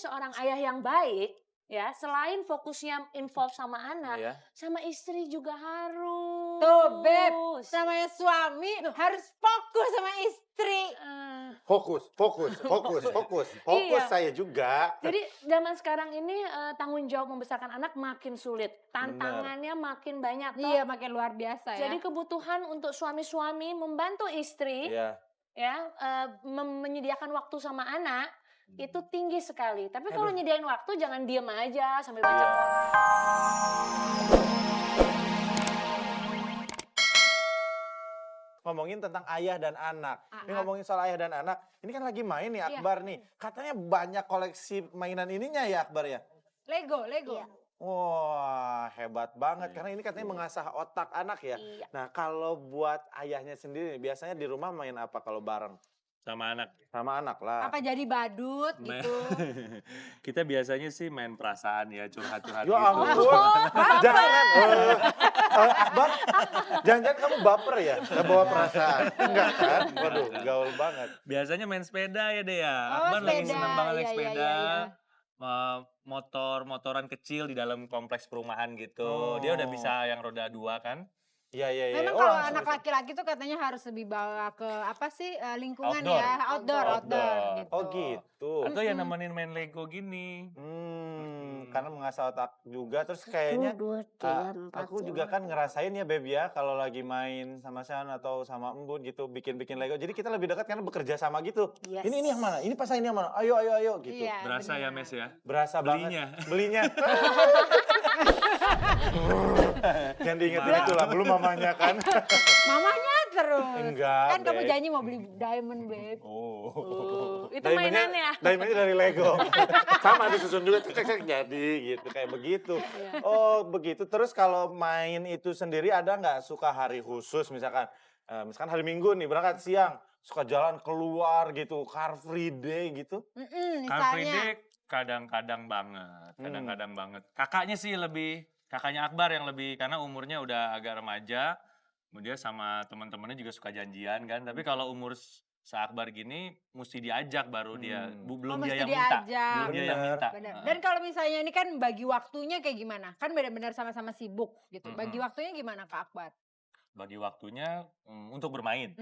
seorang ayah yang baik, ya, selain fokusnya involve sama anak, Iya. sama istri juga harus. Tuh, Beb, namanya suami harus fokus sama istri. Fokus, fokus, fokus, fokus, fokus Iya. saya juga. Jadi zaman sekarang ini tanggung jawab membesarkan anak makin sulit, tantangannya makin banyak. Toh. Iya, makin luar biasa ya. Jadi kebutuhan untuk suami-suami membantu istri, Iya. ya, menyediakan waktu sama anak itu tinggi sekali. Tapi kalau nyediain waktu jangan diem aja sambil baca koran. Ngomongin tentang ayah dan anak. Ini ngomongin soal ayah dan anak. Ini kan lagi main nih Iya. Akbar nih. Katanya banyak koleksi mainan ininya ya Akbar ya? Lego. Iya. Wah, hebat banget. Karena ini katanya mengasah otak anak ya. Iya. Nah, kalau buat ayahnya sendiri, biasanya di rumah main apa kalau bareng? Sama anak. Sama anak lah. Apa jadi badut gitu. Kita biasanya sih main perasaan ya, curhat-curhat Ya gitu. ampun, jangan. Akbar, jangan-jangan kamu baper ya? Nggak bawa perasaan? Enggak kan? Waduh, gaul banget. Biasanya main sepeda ya deh ya. Oh, Akbar lagi sepeda. seneng banget naik Iya, iya, sepeda. iya, Motoran kecil di dalam kompleks perumahan Oh. gitu. Dia udah bisa yang roda 2 kan. Iya, iya, iya. Memang Oh, kalau langsung anak bisa. lingkungan tuh katanya harus lebih bawa ke apa sih lingkungan Outdoor. ya, outdoor gitu. Oh gitu. Atau yang nemenin main Lego gini. Karena mengasah otak juga, terus kayaknya aku juga kan ngerasain ya Beb ya, kalau lagi main sama Shan atau sama Embun gitu, bikin-bikin Lego. Jadi kita lebih dekat karena bekerja sama gitu. Yes. Ini yang mana? Ini pasang ini yang mana? Ayo, ayo, ayo gitu. Iya, Berasa ya benar. Mes ya. Berasa Belinya. banget. Belinya. Yang diingetin Marah. itulah, belum mamanya kan. Mamanya terus. Enggak, Kan kamu Beb. janji mau beli diamond, Beb. Oh. Itu mainannya. Diamondnya dari Lego. Sama disusun juga, cek jadi gitu, kayak begitu. Oh begitu, terus kalau main itu sendiri ada nggak suka hari khusus misalkan, misalkan hari Minggu nih berangkat siang, suka jalan keluar gitu, Car Free Day gitu? Car Free Misalnya. Day kadang-kadang banget, kadang-kadang banget. Kakaknya sih lebih, kakaknya Akbar yang lebih karena umurnya udah agak remaja. Dia sama teman-temannya juga suka janjian kan. Tapi kalau umur seakbar gini mesti diajak baru dia, belum Oh, dia mesti yang minta. diajak. Belum dia yang Bener. minta. Benar. Heeh. Dan kalau misalnya ini kan bagi waktunya kayak gimana? Kan benar-benar sama-sama sibuk gitu. Bagi waktunya gimana Kak Akbar? Bagi waktunya untuk bermain.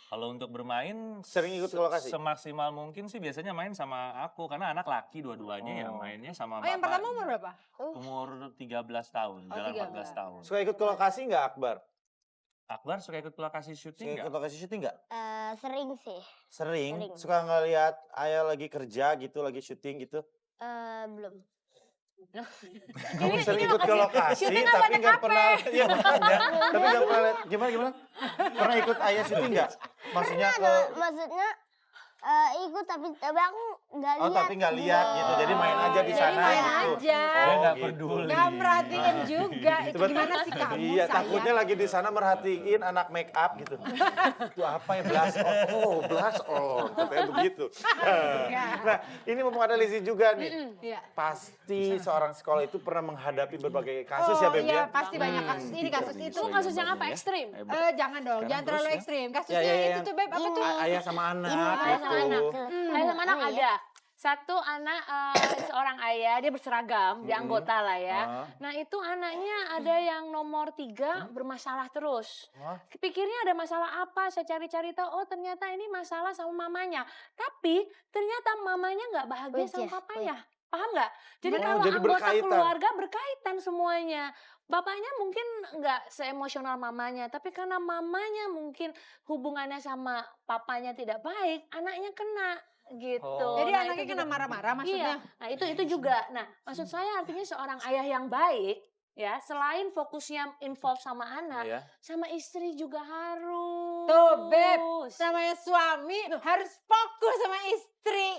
Kalau untuk bermain Sering ikut ke lokasi? semaksimal mungkin sih biasanya main sama aku karena anak laki dua-duanya ya mainnya sama Oh, yang bapak. pertama umur berapa? Umur 13 tahun, Oh, jalan 13. 14 tahun. Suka ikut ke lokasi nggak Akbar? Akbar suka ikut lokasi Suka syuting ikut nggak? lokasi syuting nggak? Sering sih. Sering. Sering. Suka ngeliat ayah lagi kerja gitu, lagi syuting gitu. Belum. Kamu sering ikut ke lokasi syuting apa tapi naik nggak HP? pernah, iya makanya, tapi nggak pernah lihat, gimana? Pernah ikut ayah syuting nggak? Maksudnya ke, Maksudnya ikut tapi aku nggak lihat. oh tapi nggak lihat gitu, jadi main aja di Jadi sana main gitu. aja. Dia nggak gitu. peduli. Gak merhatiin juga. Itu gimana sih kamu Iya, sayang? takutnya lagi di sana merhatiin anak make up gitu. Itu apa ya, blush on? Oh, blush on, katanya begitu. Nah, ini mumpung ada Lizzy juga nih. Iya. Pasti seorang sekolah itu pernah menghadapi berbagai kasus ya, Beb iya, ya? pasti banyak kasus. Ini kasus itu. Itu kasus yang apa? Ekstrim? Jangan dong, jangan terlalu terus ya. ekstrim. Kasusnya Ya, ya, itu ya. tuh Beb, apa tuh? Ayah sama anak Ayah sama gitu. anak. Ayah sama anak Oh, iya. ada. Satu anak, seorang ayah, dia berseragam, dia anggota lah ya. Nah itu anaknya ada yang nomor 3 bermasalah terus. Hah? Pikirnya ada masalah apa, saya cari-cari tahu, oh ternyata ini masalah sama mamanya. Tapi ternyata mamanya nggak bahagia sama papanya. Paham nggak? Jadi Oh, kalau jadi anggota berkaitan. keluarga berkaitan semuanya. Bapaknya mungkin nggak seemosional mamanya, tapi karena mamanya mungkin hubungannya sama papanya tidak baik, anaknya kena gitu. Oh. Jadi Nah, anaknya itu kena juga- marah-marah maksudnya? Iya, nah itu juga. Nah maksud saya artinya seorang ayah yang baik, ya selain fokusnya involve sama anak, Iya. sama istri juga harus. Tuh Beb, namanya suami harus fokus sama istri.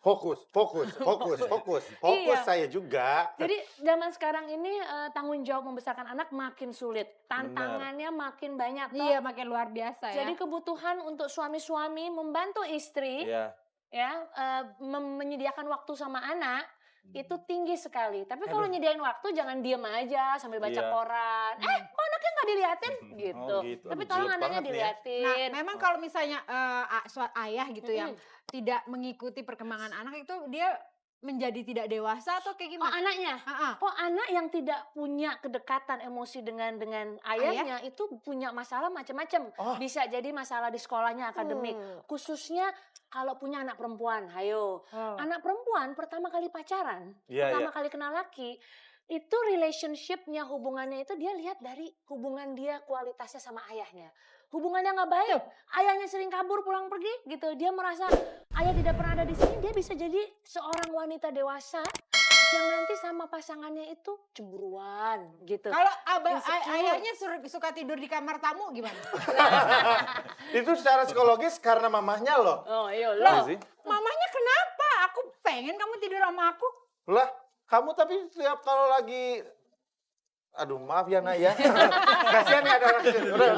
Fokus, fokus, fokus, fokus. Fokus Iya. saya juga. Jadi zaman sekarang ini tanggung jawab membesarkan anak makin sulit, tantangannya makin banyak. Toh. Iya, makin luar biasa ya. Jadi kebutuhan untuk suami-suami membantu istri, Iya. ya, menyediakan waktu sama anak itu tinggi sekali. Tapi kalau nyediain waktu jangan diem aja sambil baca Iya. koran. Kok anaknya nggak diliatin gitu. gitu. Tapi Aduh, tolong jelek anaknya banget nih ya. diliatin. Nah, memang kalau misalnya ayah gitu yang tidak mengikuti perkembangan anak itu dia menjadi tidak dewasa atau kayak Oh, gimana? anaknya? Ah, ah. Oh, anak yang tidak punya kedekatan emosi dengan ayahnya itu punya masalah macam-macam. Oh. Bisa jadi masalah di sekolahnya akademik. Khususnya kalau punya anak perempuan, hayo. Oh. Anak perempuan pertama kali pacaran, Iya, pertama iya. kali kenal laki, itu relationship-nya, hubungannya itu dia lihat dari hubungan dia kualitasnya sama ayahnya. Hubungannya nggak baik, ayahnya sering kabur pulang pergi gitu. Dia merasa ayah tidak pernah ada di sini, dia bisa jadi seorang wanita dewasa yang nanti sama pasangannya itu cemburuan gitu. Kalau Insecure. ayahnya suka tidur di kamar tamu gimana? Itu secara psikologis karena mamahnya loh. Oh iya Iya loh. sih. Mamanya kenapa? Aku pengen kamu tidur sama aku. Lah, kamu tapi setiap kalau lagi aduh maaf ya Nak ya. Kasihan ya ada orang. Udah.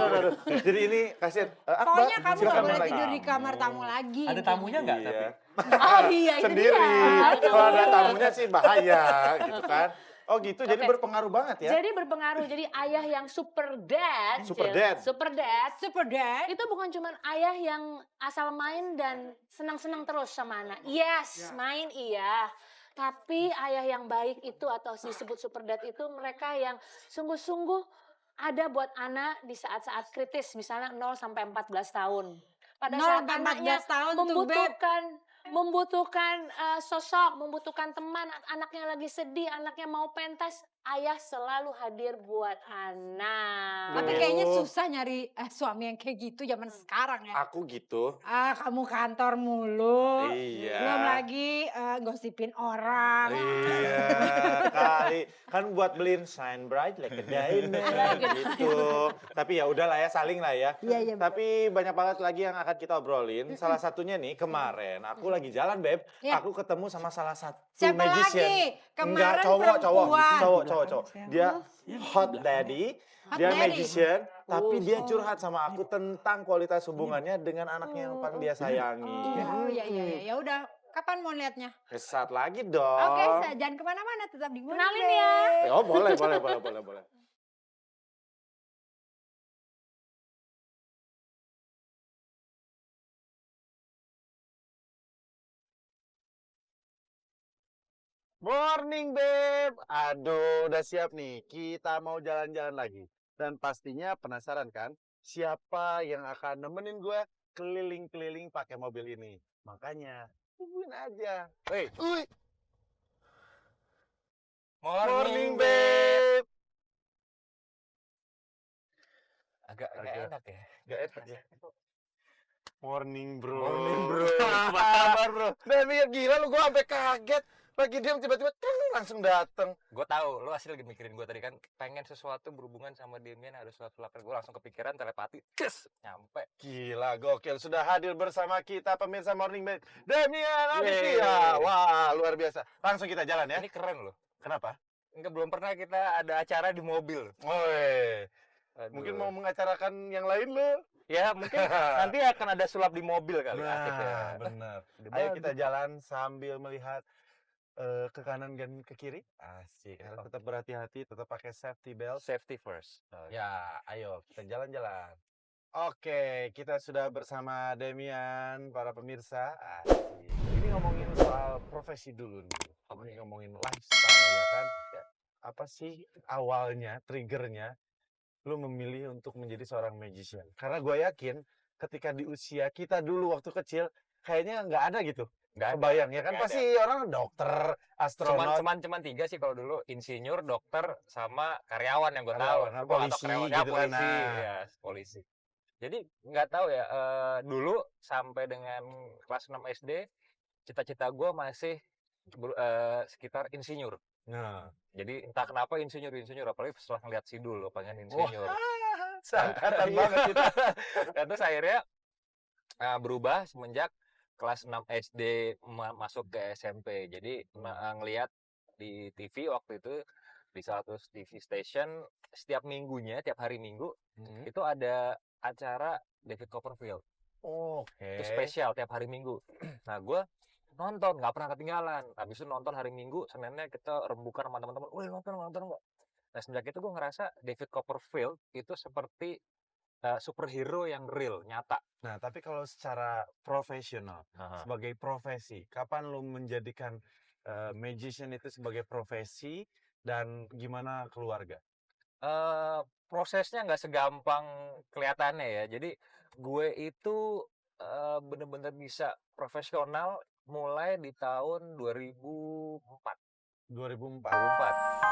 Jadi ini kasihan. Akbar, Pokoknya kamu silakan gak boleh lagi. tidur di kamar tamu lagi. Ada tamunya nggak Iya. tapi? Oh iya itu Sendiri. dia. Kalau ada tamunya sih bahaya gitu kan. Oh gitu, jadi Oke. berpengaruh banget ya. Jadi berpengaruh. Jadi ayah yang super dad, Super Cil. dad. Super dad Super dad. itu bukan cuma ayah yang asal main dan senang-senang terus sama anak. Yes, main iya. Tapi ayah yang baik itu atau disebut super dad itu mereka yang sungguh-sungguh ada buat anak di saat-saat kritis, misalnya 0 sampai 14 tahun. Pada 0 saat sampai anaknya 14 tahun tuh, Beb. membutuhkan sosok, membutuhkan teman, anaknya lagi sedih, anaknya mau pentas, ayah selalu hadir buat anak. Tapi kayaknya susah nyari suami yang kayak gitu zaman sekarang ya. Aku gitu. Kamu kantor mulu. Iya. Belum lagi gosipin orang. Iya kali kan buat beliin shine bright like a diamond gitu. Tapi ya udahlah ya, saling lah ya. Iya. Tapi banyak banget lagi yang akan kita obrolin. Salah satunya nih kemarin aku lagi jalan Beb, Iya. aku ketemu sama salah satu Siapa magician. lagi? Enggak, Kemarin cowok. perempuan. Cowok. Dia hot daddy. Dia daddy. magician, tapi dia curhat sama aku tentang kualitas hubungannya dengan anaknya yang paling dia sayangi. Oh iya. Ya udah. Kapan mau lihatnya? Sesaat lagi dong. Oke, jangan kemana-mana, tetap di Good Kenalin Day. ya. Oh boleh. Morning, Beb. Aduh, udah siap nih. Kita mau jalan-jalan lagi. Dan pastinya penasaran kan? Siapa yang akan nemenin gue keliling-keliling pakai mobil ini? Makanya, tungguin aja. Hei, morning, Beb. Agak enak ya. Gak enak ya. Morning, bro. Morning, bro. Apa kabar, bro? Demi gila lu, gue sampai kaget. Lagi diam tiba-tiba langsung dateng. Gue tahu lu asli lagi mikirin gue tadi kan pengen sesuatu berhubungan sama Demian ada sulap-sulapan, gue langsung kepikiran telepati nyampe. Gila, gokil. Sudah hadir bersama kita pemirsa Morning Bed. Demian Yeay. Aditya. Wah, luar biasa. Langsung kita jalan ya. Ini keren loh. Kenapa? Enggak, belum pernah kita ada acara di mobil. Woi, Aduh. mungkin mau mengacarakan yang lain lo. Ya mungkin nanti akan ada sulap di mobil kali. Asik ya. Nah, benar. Ide Ayo bagus. kita jalan sambil melihat ke kanan dan ke kiri. Asik. Harus tetap berhati-hati, tetap pakai safety belt. Safety first. Ya, ayo kita jalan-jalan. Oke, kita sudah bersama Demian, para pemirsa. Asik. Ini ngomongin soal profesi dulu nih. Ngomongin lifestyle ya kan. Apa sih awalnya, triggernya, lu memilih untuk menjadi seorang magician? Karena gue yakin ketika di usia kita dulu waktu kecil, kayaknya nggak ada gitu. Nggak ada. Kebayang ya kan, Nggak pasti orang dokter, astronot. Cuman tiga sih kalau dulu, insinyur, dokter, sama karyawan yang gue tahu. Karyawan, Gua nggak tahu polisi karyawan. gitu kan, polisi, nah. ya polisi. Jadi nggak tahu ya, dulu sampai dengan kelas 6 SD, cita-cita gue masih sekitar insinyur. Nah, Jadi entah kenapa insinyur, apalagi setelah ngeliat Sidul, pengen insinyur. seangkatan Iya. banget kita. Dan terus akhirnya berubah semenjak kelas 6 SD masuk ke SMP. Jadi ngelihat di TV waktu itu, di salah satu TV station, setiap minggunya, tiap hari Minggu, itu ada acara David Copperfield. Oke. Itu spesial tiap hari Minggu. Nah, gue nonton, nggak pernah ketinggalan. Habis itu nonton hari Minggu, Seninnya kita rembukan sama teman-teman. Wih, nonton nggak? Nah, semenjak itu gue ngerasa David Copperfield itu seperti superhero yang real, nyata. Nah, tapi kalau secara profesional, sebagai profesi, kapan lu menjadikan magician itu sebagai profesi dan gimana keluarga? Prosesnya nggak segampang kelihatannya ya. Jadi gue itu bener-bener bisa profesional mulai di tahun 2004. 2004. 2004.